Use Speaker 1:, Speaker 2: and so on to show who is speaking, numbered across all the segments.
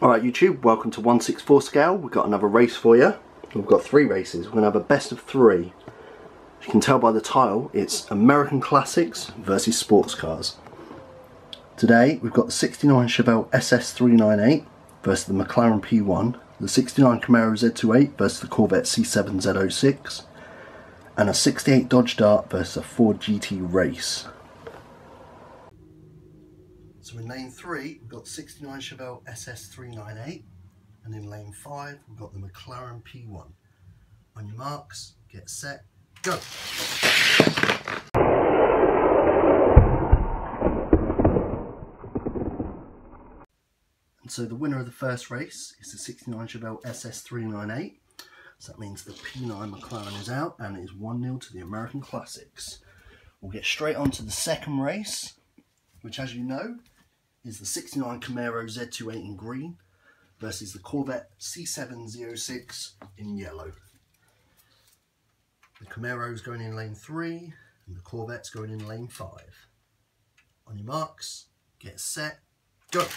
Speaker 1: Alright YouTube, welcome to 1/64 scale. We've got another race for you. We've got 3 races. We're going to have a best of 3. As you can tell by the title, it's American Classics versus Sports Cars. Today we've got the 69 Chevelle SS398 versus the McLaren P1, the 69 Camaro Z28 versus the Corvette C7 Z06, and a 68 Dodge Dart versus a Ford GT Race. So in lane 3 we've got the 69 Chevelle SS398, and in lane 5 we've got the McLaren P1. On your marks, get set, go! And so the winner of the first race is the 69 Chevelle SS398. So that means the P9 McLaren is out, and it is 1-0 to the American Classics. We'll get straight on to the second race, which, as you know, is the 69 Camaro Z28 in green versus the Corvette C7 Z06 in yellow. The Camaro's going in lane 3 and the Corvette's going in lane 5. On your marks, get set, go!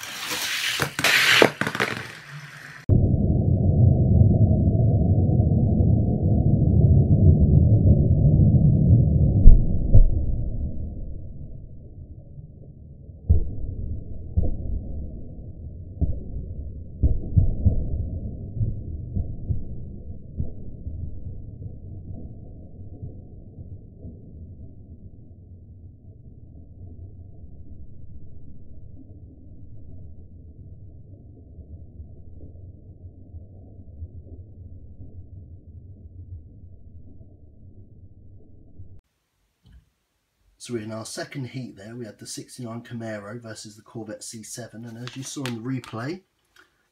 Speaker 1: So in our second heat there, we had the 69 Camaro versus the Corvette C7, and as you saw in the replay,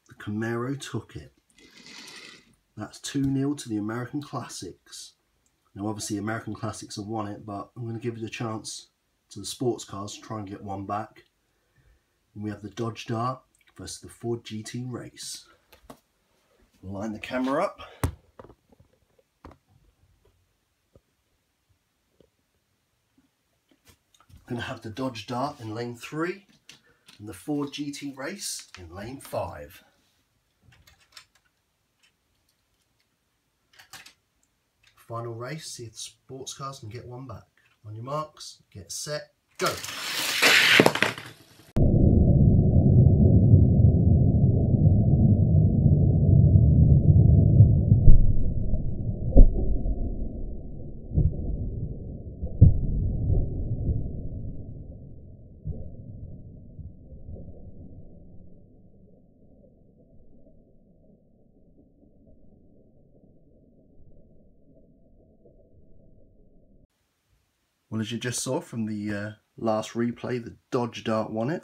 Speaker 1: the Camaro took it. That's 2-0 to the American Classics. Now obviously American Classics have won it, but I'm going to give it a chance to the sports cars to try and get one back. And we have the Dodge Dart versus the Ford GT Race. We'll line the camera up. Going to have the Dodge Dart in lane 3 and the Ford GT Race in lane 5. Final race, see if the sports cars can get one back. On your marks, get set, go! Well, as you just saw from the last replay, the Dodge Dart won it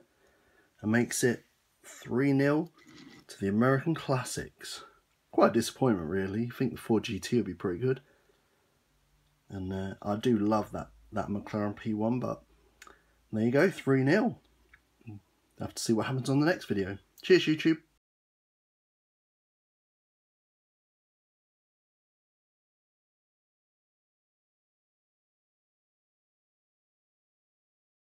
Speaker 1: and makes it 3-0 to the American Classics. Quite a disappointment, really. I think the Ford GT would be pretty good. And I do love that McLaren P1, but there you go, 3-0. Have to see what happens on the next video. Cheers, YouTube.